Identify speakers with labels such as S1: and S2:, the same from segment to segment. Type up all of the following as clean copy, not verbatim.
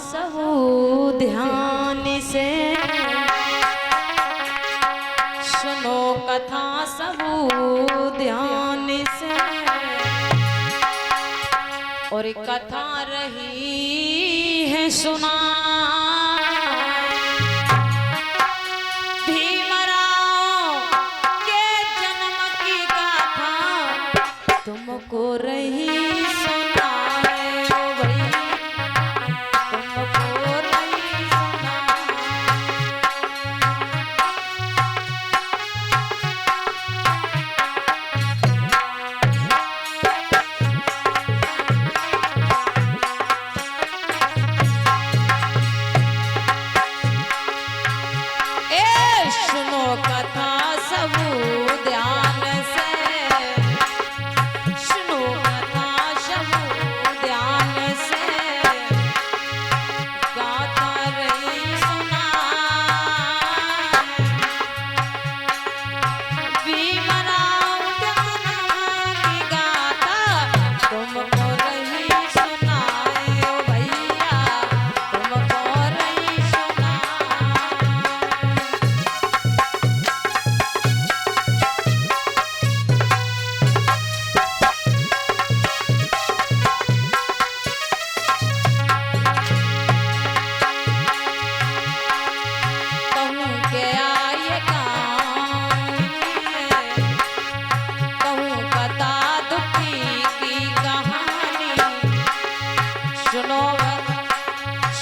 S1: सबू ध्यान से, सुनो कथा सबू ध्यान से। और एक कथा रही है सुना, भीमराव के जन्म की गाथा तुमको रही सुनाए ओ भाई, तुमको रही सुनो कथा सबू ध्यान से, सुनो कथा सबू ध्यान से। गाता रही सुना भीमराव के जन्म की गाथा तुमको रही सुनाए ओ भैया, तुमको रही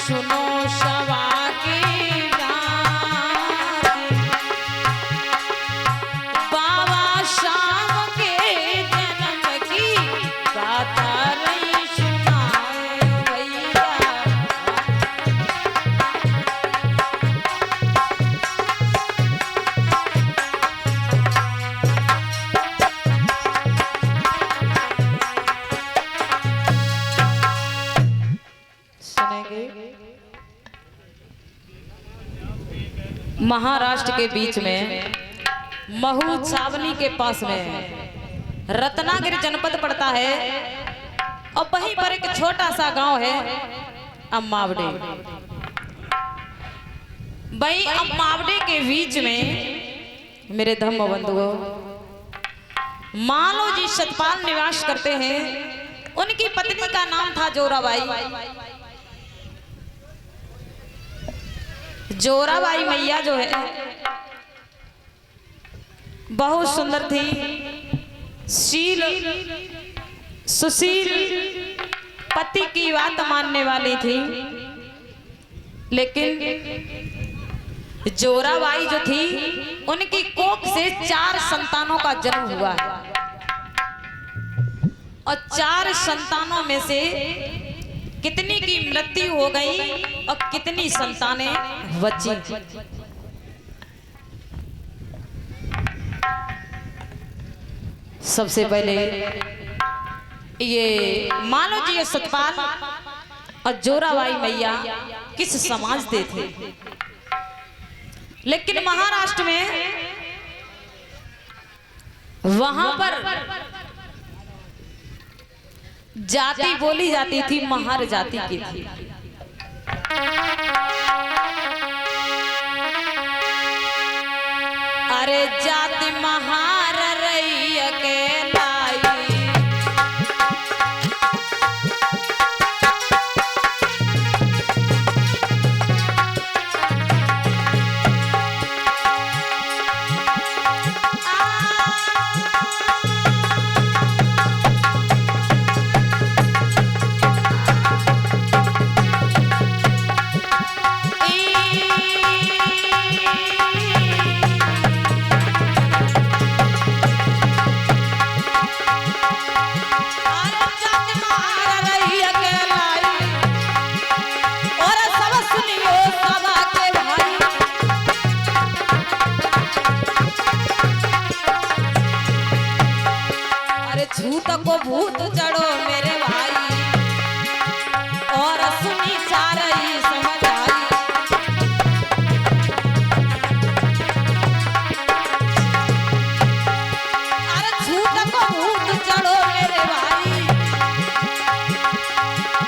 S1: सुनो शवा की बाबा शाम के जन्म की गाथा रही सुनाए भैया। सुनेंगे महाराष्ट्र के बीच में महू छावनी के पास में रत्नागिरी जनपद पड़ता है और वहीं पर एक छोटा सा गांव है अम्मावडे। भाई अम्मावडे के बीच में मेरे धम्म बंधुओं मालो जी सतपाल निवास करते हैं। उनकी पत्नी का नाम था जोराबाई। जोराबाई मैया जो है बहुत सुंदर थी, शील सुशील पति की बात मानने वाली थी। लेकिन जोराबाई जो थी उनकी कोख से 4 संतानों का जन्म हुआ है और 4 संतानों में से कितनी की मृत्यु हो गई और कितनी संतानें बची। सबसे पहले ये मानो जी ये सतपाल और जोराबाई मैया किस समाज से थे, लेकिन महाराष्ट्र में वहां पर जाति बोली जाती थी, महार जाति की थी। अरे जाति महार रही अकेलाई, झूठ को भूत चढ़ो मेरे भाई, और सुनी चारही समझ आई। अरे झूठ को भूत चढ़ो मेरे भाई,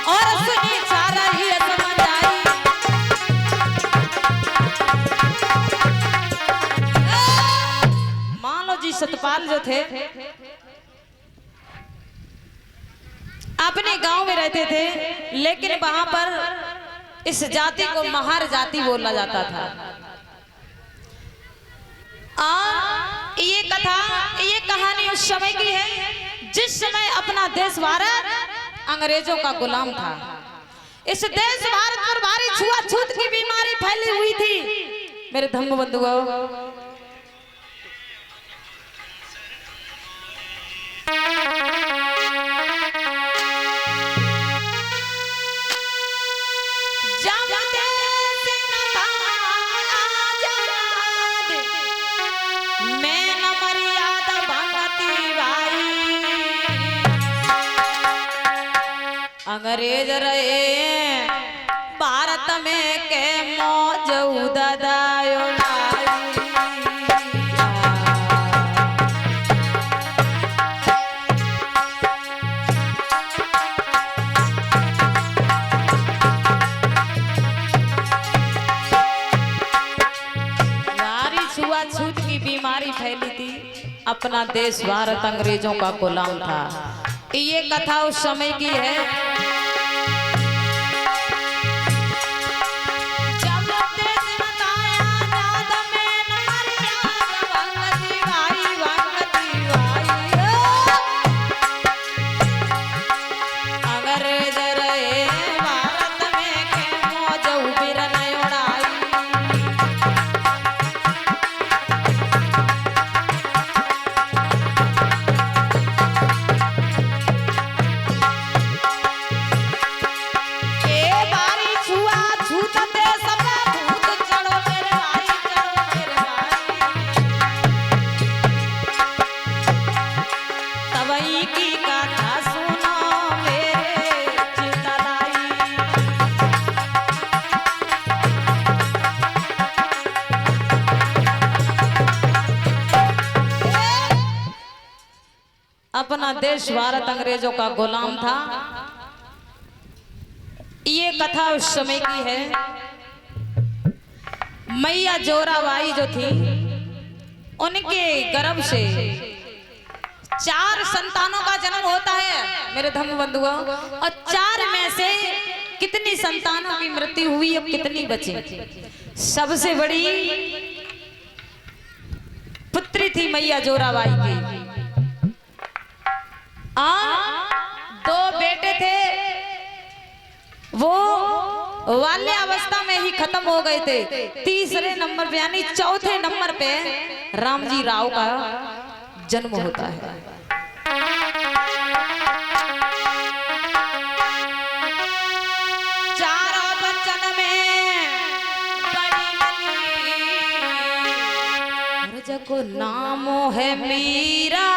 S1: और सुनी चारही समझ आई। थे अपने गांव में रहते थे, लेकिन वहां पर इस जाति को महार जाति बोला जाता था। ये कथा, ये कहानी उस समय की है जिस समय अपना देश भारत अंग्रेजों का गुलाम था। इस देश भारत पर भारी छुआछूत की बीमारी फैली हुई थी मेरे धम्म बंधुओं। अंग्रेज रहे भारत में के मौजूदा दायो छुआछूत की बीमारी फैली थी। अपना देश भारत अंग्रेजों का गुलाम था। ये कथा उस समय की है। अपना देश भारत अंग्रेजों का गुलाम था। ये कथा उस समय की है। मैया जोराबाई जो थी, उनके गर्भ से 4 संतानों का जन्म होता है मेरे धर्म बंधुओं, और 4 में से कितनी संतानों की मृत्यु हुई और कितनी बची। सबसे बड़ी पुत्री थी मैया जोराबाई की। 2 बेटे थे, वो बाल्यावस्था में ही खत्म हो गए थे। तीसरे नंबर पे यानी चौथे नंबर पे रामजी राव का जन्म होता है। चारों बच्चन में बड़ी जको नाम है मीरा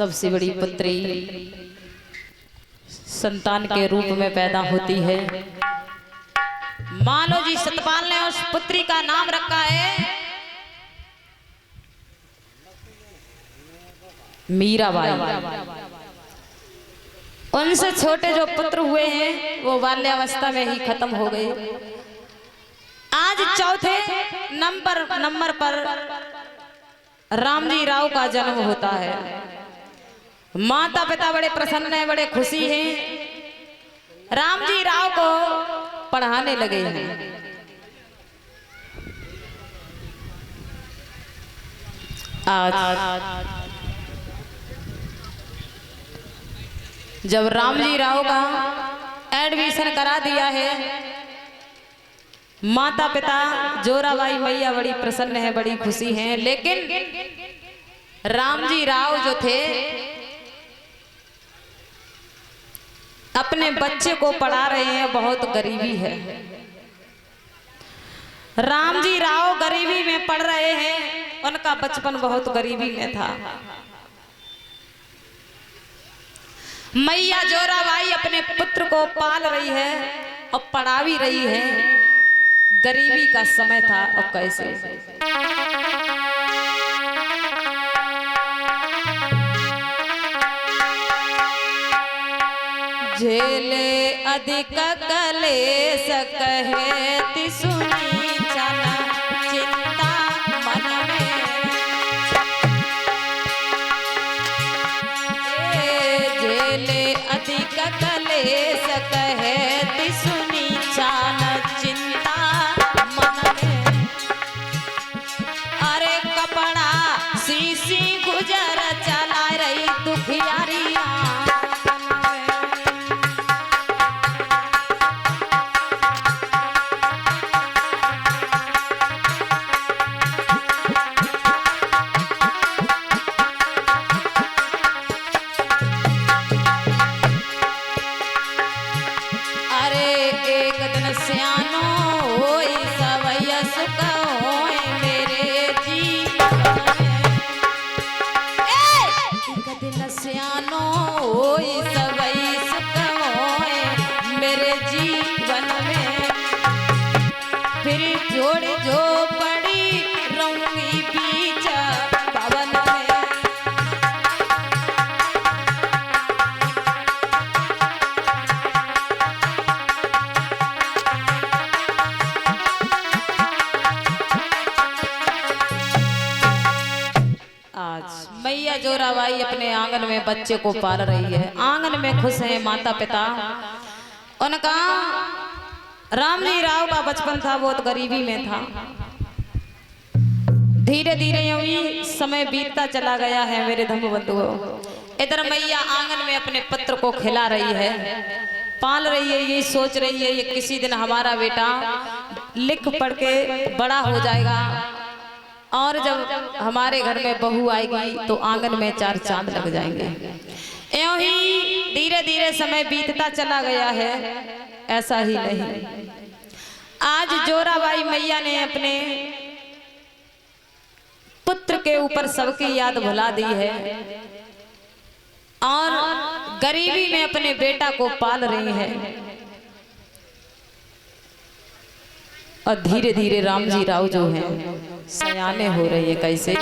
S1: सबसे बड़ी पुत्री संतान के रूप में पैदा होती है। मानो जी सतपाल ने उस पुत्री का नाम रखा है मीराबाई। उनसे छोटे जो पुत्र हुए हैं वो बाल्यावस्था में ही खत्म हो गए। आज चौथे नंबर पर रामजी राव का जन्म होता है। माता पिता बड़े प्रसन्न हैं, बड़े खुशी हैं। रामजी राव को पढ़ाने लगे हैं। आज जब रामजी राव का एडमिशन करा दिया है, माता पिता जोराबाई मैया बड़ी प्रसन्न है, बड़ी खुशी हैं। लेकिन रामजी राव जो थे अपने बच्चे को पढ़ा रहे हैं, बहुत गरीबी है। रामजी राव गरीबी में पढ़ रहे हैं, उनका बचपन बहुत गरीबी में था। मैया जोराबाई अपने पुत्र को पाल रही है और पढ़ा भी रही है। गरीबी का समय था, अब कैसे झेले अधिक कलेश कहती सुनी चला चिंता मन में। झेले अधिक कलेश कहती सुनी चला चिंता मन में। अरे कपड़ा शीशी गुजर चला रही दुखियारियां। सियानो होई सवैया सुख होए मेरे जीवन में। एक दिन सियानो होई सवैया सुख होए मेरे जीवन में। फिर जोड़ जो पड़ी रहूंगी बीच पवन में। मैया जोराबाई अपने आंगन में बच्चे को पाल रही है। आंगन में खुश हैं माता पिता। उनका रामजी राव का बचपन था, बहुत गरीबी में था। धीरे धीरे यूं ही समय बीतता चला गया है मेरे धर्म बंधुओं। इधर मैया आंगन में अपने पुत्र को खिला रही है, पाल रही है। ये सोच रही है ये किसी दिन हमारा बेटा लिख पढ़ के बड़ा हो जाएगा और जब हमारे घर में बहू आएगी तो आंगन में चार चांद लग जाएंगे। यूं ही धीरे धीरे समय बीतता चला गया है। ऐसा ही नहीं, आज जोराबाई मैया ने अपने पुत्र के ऊपर सबकी याद भुला दी है और गरीबी में अपने बेटा को पाल रही है। और धीरे धीरे रामजी राव जो है सयाने हो रही है। कैसे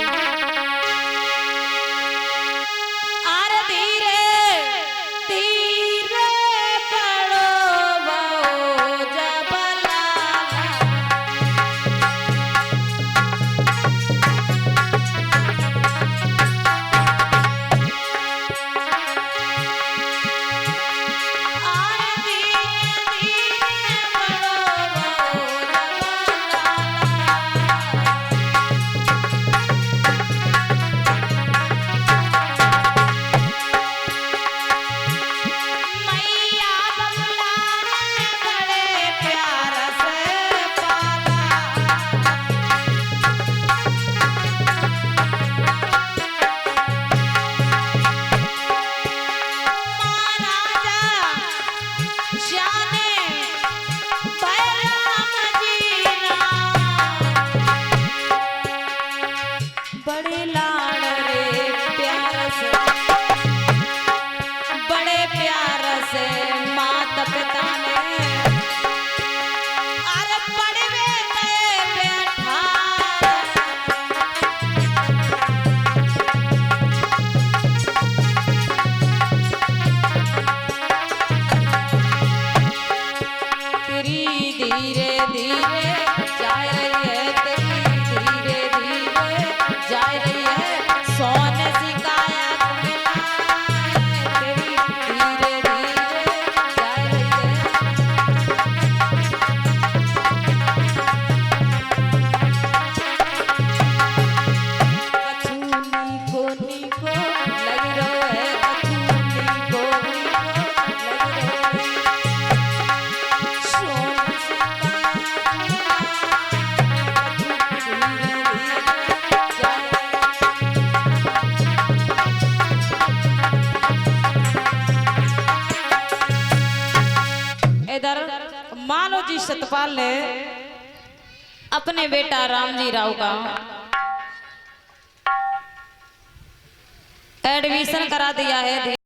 S1: जी सतपाल ने अपने बेटा रामजी राव का एडमिशन करा दिया है।